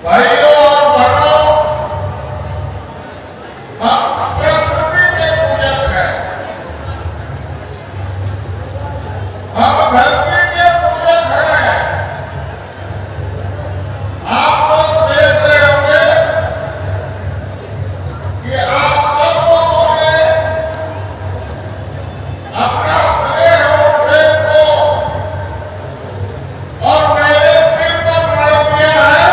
भाइयों और बहनों, हम प्रकृति के पूजक हैं, हम धरती के पूजक हैं। आप लोग देख रहे होंगे कि आप सब लोगों ने अपना स्नेह और प्रेम को और मेरे सिर पर मढ़ दिया है।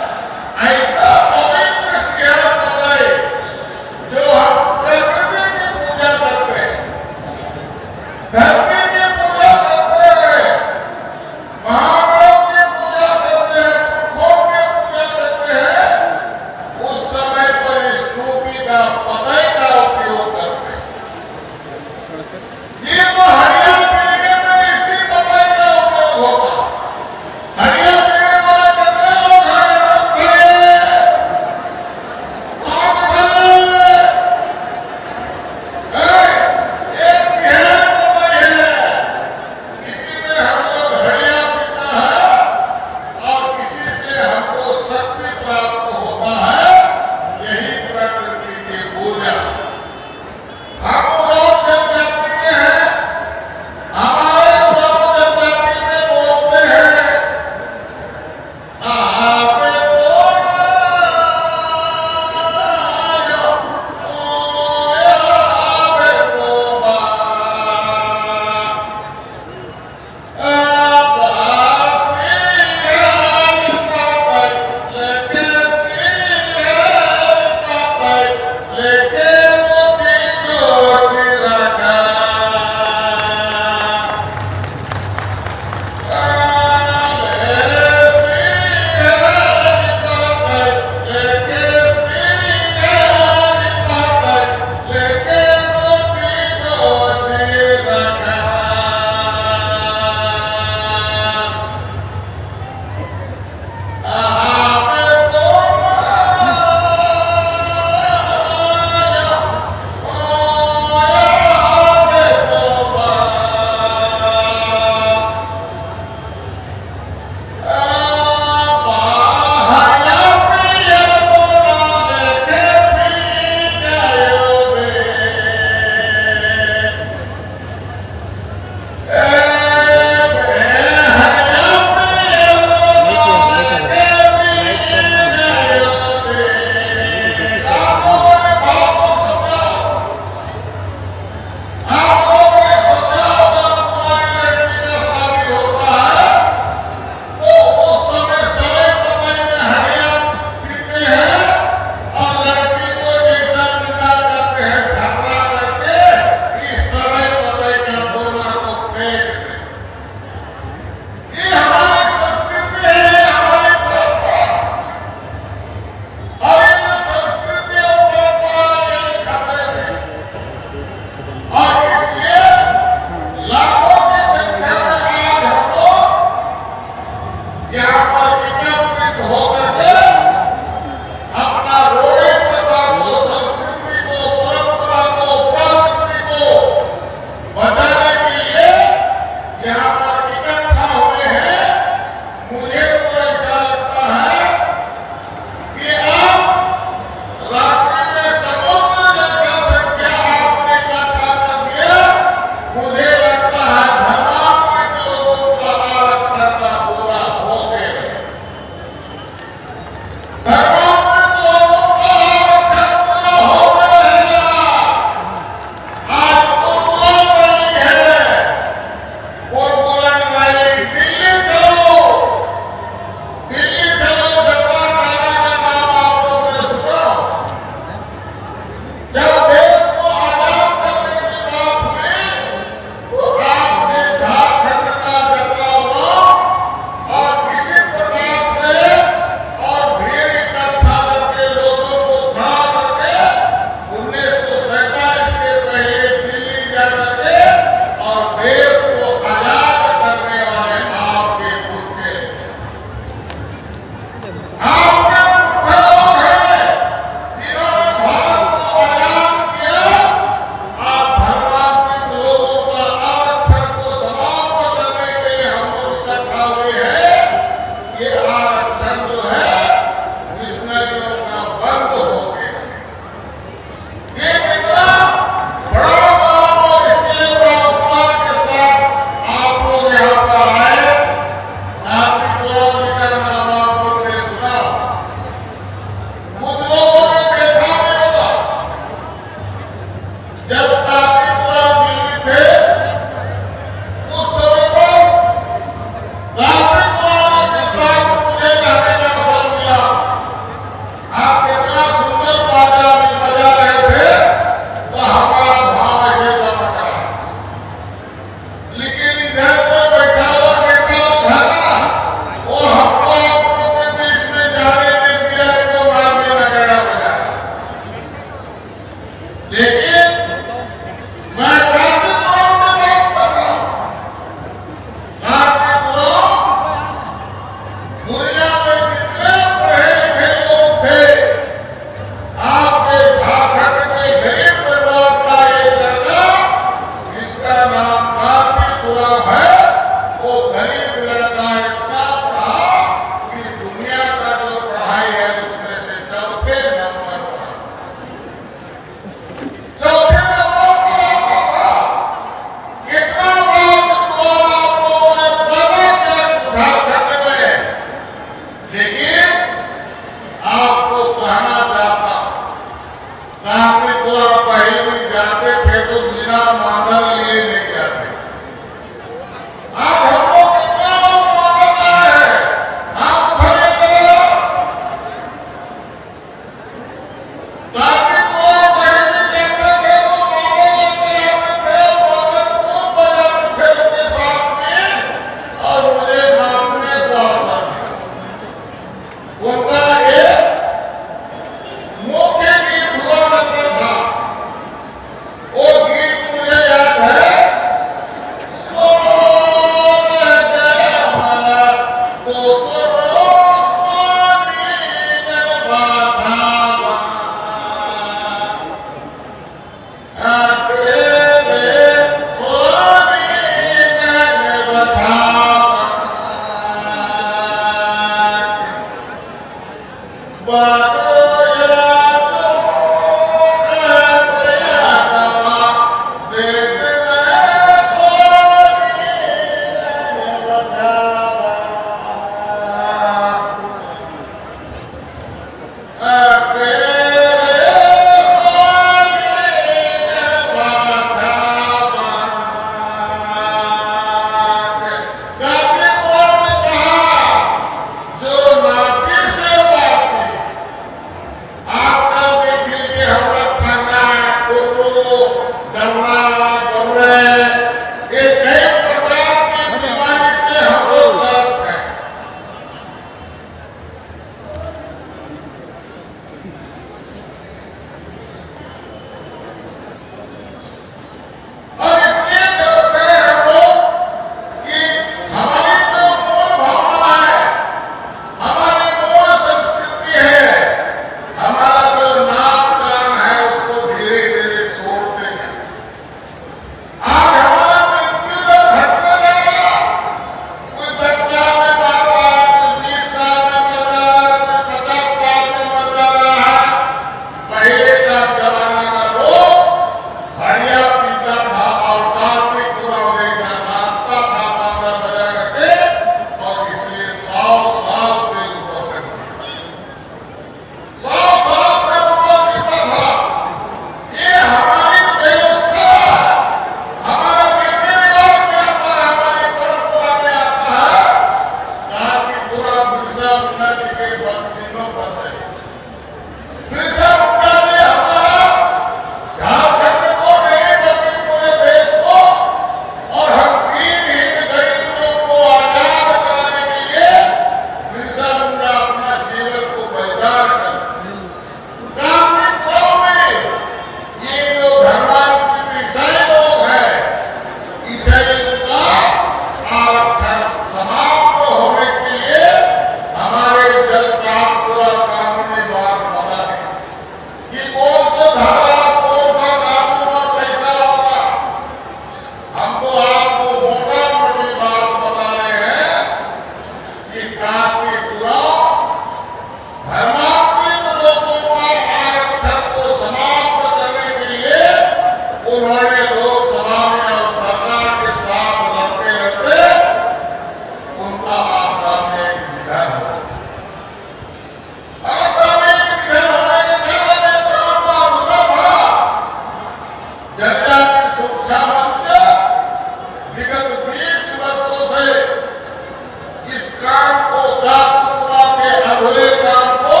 के अधूरे काम को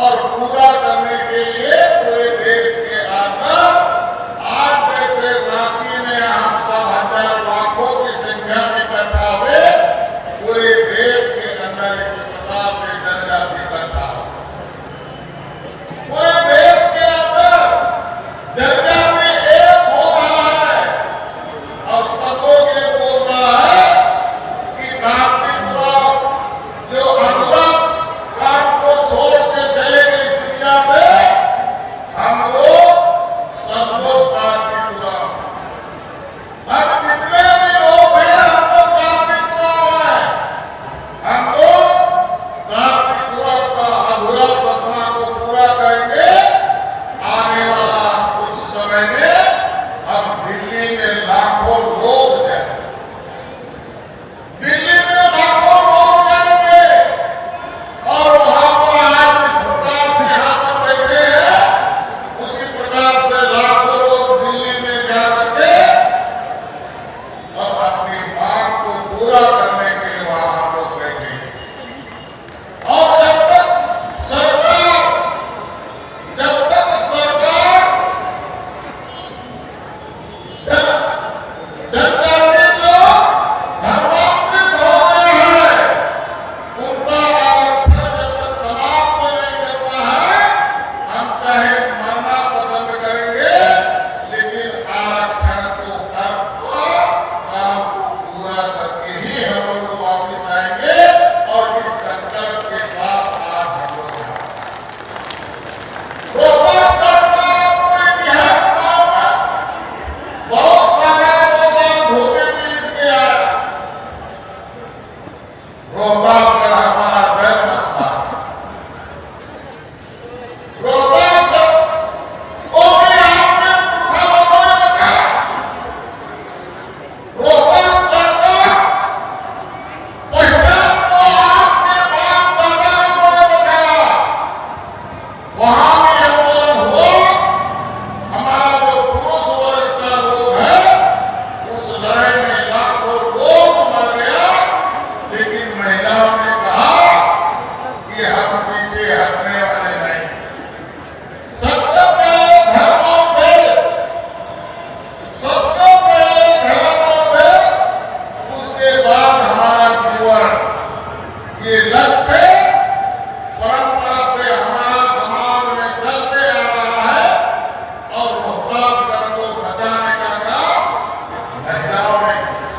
और पूरा करने के लिए पूरे देश के अंदर आज जैसे रांची में हम सब हजार लाखों की संख्या में इकट्ठा हुए, पूरे देश के अंदर इस प्रकार से जनजाति इकट्ठा हो। पूरे देश के अंदर जनजाति एक हो रहा है और सब लोग ये बोल रहा है कि जो अधूरा काम को छोड़ के चले गए इस दुनिया से, हम लोग सब लोग हम जितने भी लोग हैं हम लोग कार्तिक हुआ है। हम लोग कार्तिक का अधूरा सपना को पूरा करेंगे। आने वाला कुछ समय में हम दिल्ली में लाखों लोग जाएंगे, दिल्ली में लाखों लोग जाएंगे और वहां पर आज इस प्रकार से यहाँ पर बैठे हैं, उसी प्रकार से लाखों लोग दिल्ली में जाकर के और अपनी मांग को पूरा करने के लिए वहां हम लोग बैठेंगे। और जब तक सरकार जनजाति जो धर्मांतरित हो गए हैं, उनका आरक्षण जब तक समाप्त नहीं करता है, हम चाहे मरना पसंद करेंगे, लेकिन आरक्षण को काम पूरा करके ही हम लोग वापिस आएंगे। और इस संकल्प के साथ आज हम लोग रोहतासगढ़ का आपको इतिहास मालूम है। बहुत सारे लोग धोखे में गया। रोहतासगढ़ हमारा जन्म स्थान, रोहतासगढ़ को भी आपने पुरखा लोगों ने बचाया। रोहतासगढ़ का पहचान को आपके बाप दादा लोगों ने बचाया। वहां भी आंदोलन हुआ। हमारा जो पुरुष वर्ग का लोग है, उस लड़ाई में लाखों लोग मर गया, लेकिन महिलाओं ने कहा कि हम पीछे हटने वाले नहीं। सबसे पहले धर्मोपदेश, सबसे पहले धर्मोपदेश, उसके बाद हमारा जीवन। ये लक्ष्य परंपरा से हमारा समाज में चलते आ रहा है और रोहतासगढ़ को बचाने का काम महिलाओं ने किया।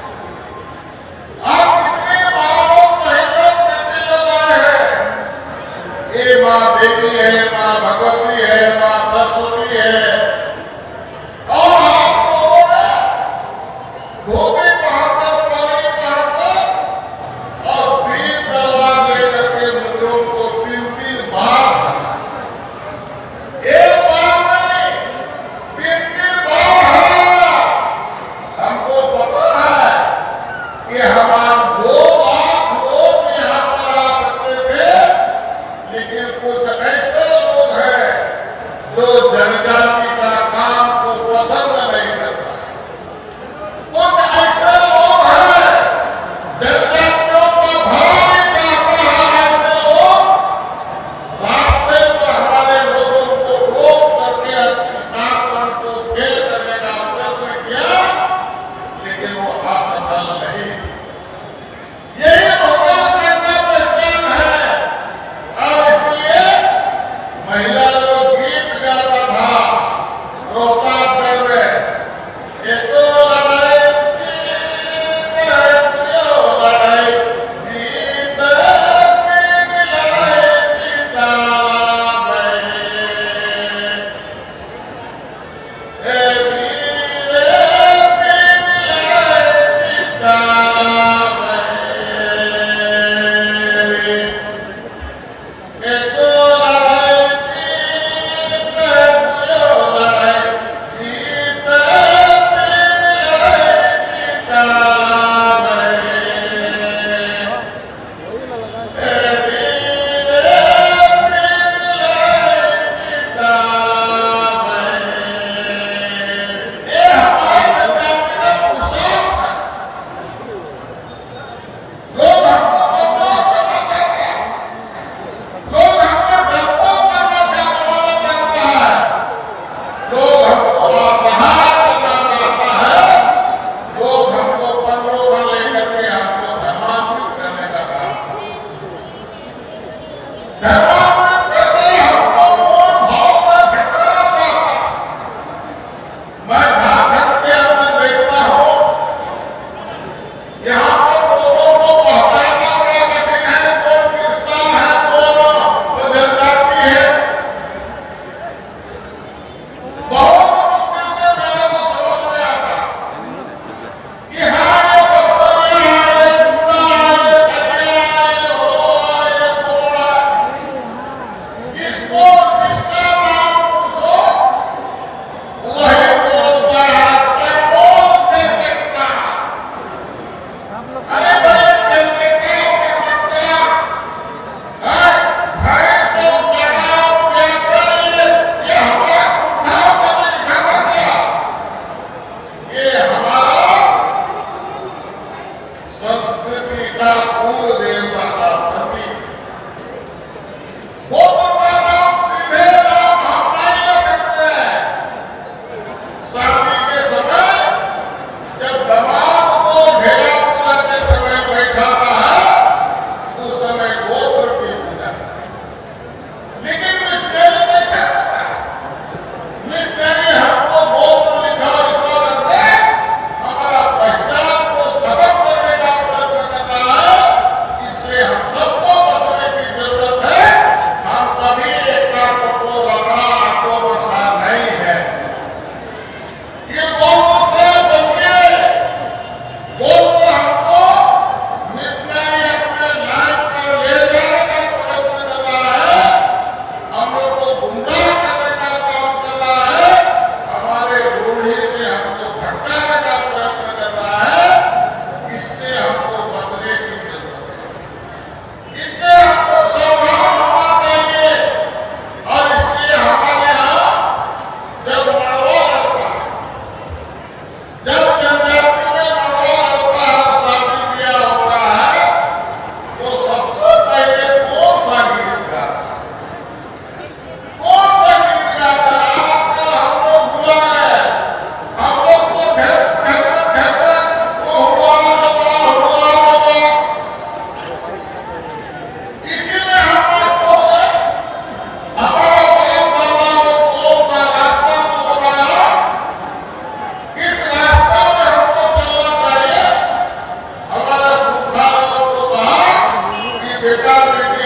आप कितने माँ लोग मेहनत करके लोग आए हैं। ये माँ देवी है, माँ भगवती है, माँ सरस्वती है, और आप लोगों ने धोबी पहनकर, पगड़ी पहनकर और तीर तलवार लेकर के मुगलों को 3-3 बार हराया। एक बार नहीं, 3-3 बार हराया। हमको पता है कि हमारे 2 लाख लोग यहाँ पर आ सकते थे, लेकिन कुछ ऐसे लोग हैं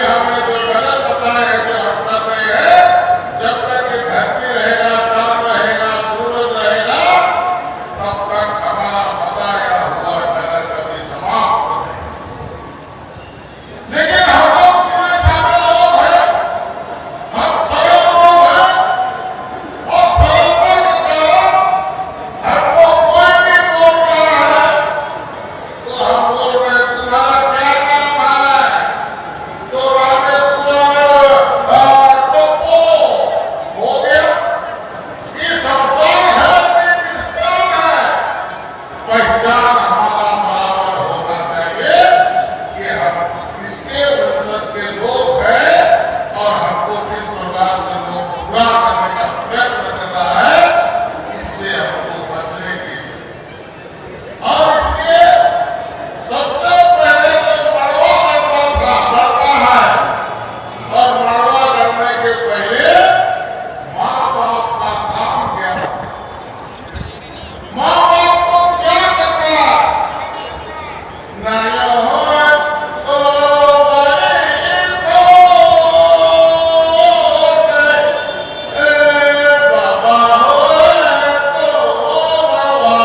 हमें जो गलत बताए जो हम कर रहे हैं, जब तक ये धरती रहेगा, चांद रहेगा, सूरज रहेगा, तब तक हमारा बताया हुआ डगर कभी समाप्त नहीं। लेकिन हम लोग सीधे साधे लोग हैं, हम सरल लोग हैं, और सरलता के कारण हमको कोई भी बोल रहा है तो हम बोल रहे हैं तुम्हारा क्या नाम है, तो रामेश्वर टोपो हो गया। ये संसार है कि किसका है, पहचान हमारा बराबर होना चाहिए कि हम किसके वंशज के लोग हैं और हमको किस प्रकार से लोग पूरा करने का प्रयत्न कर रहा है, इससे हमको बचने की। और इसलिए सबसे पहले तो मड़वा बढ़ता है, और मड़वा करने के पहले माँ बाप का काम क्या है, माँ बाप को क्या करना है, ना हो तो बड़े बाबा हो तो मड़वा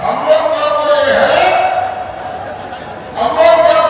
हम लोग का तो ये है, हम लोग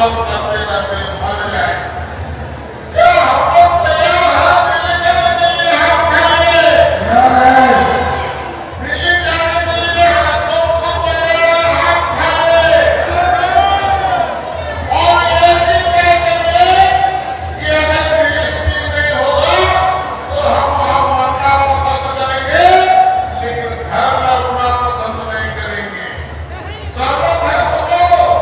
आंदोलन करते करते मर जाए। क्या हम लोग तैयार हैं दिल्ली जाने के लिए? हाथ उठाइए। दिल्ली जाने के लिए हम लोग को तैयार हैं, हाथ उठाइए। और ये भी कहते हैं कि अगर फिलिस्तीन नहीं होगा तो हम वहां मरना पसंद करेंगे, लेकिन घर में रुकना पसंद नहीं करेंगे। सहमत है सब लोग?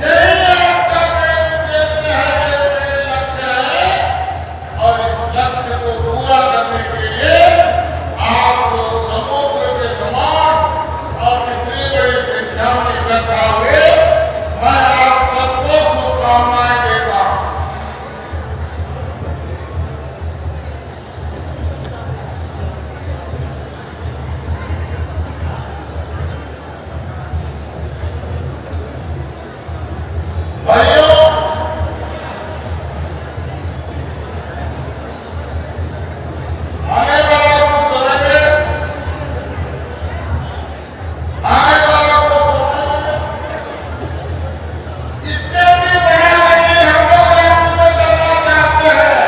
यही आज का मेन उद्देश्य है, ये मेन लक्ष्य है। और इस लक्ष्य को पूरा करने के लिए आप लोग समुद्र के समान और इतनी बड़ी संख्या में इकट्ठा हुए, मैं आप सबको शुभकामनाएं देता हूं। भाइयों, आने वाला कुछ समय में, आने वाला कुछ समय में इससे भी बड़ा रैली हम लोग राज्य में करना चाहते हैं।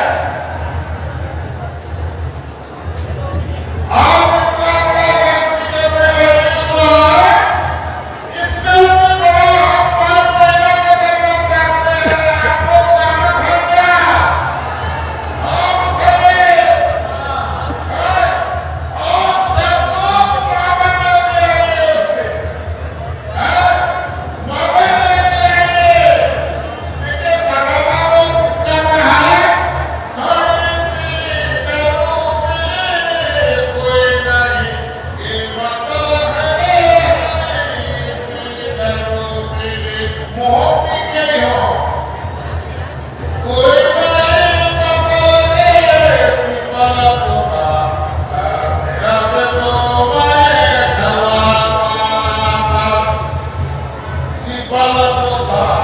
आज इतना बड़ा राज्य में रैली हुआ है, इससे भी बड़ा हम 5 महीना में करना चाहते हैं। आप लोग सहमत हैं क्या? आप चलिए और सब लोग मदद लेके आइए, उसके मदद लेके आइए। देखिए सगवा लोग कितना कहा है, धनी पीली दारू पीली कोई नहीं, ये मतलब है रे पीली दारू पीली मुंह पी गई हो, कोई नहीं मतलब है छिपा होगा मेरा से तो मैं जवान छिपा होगा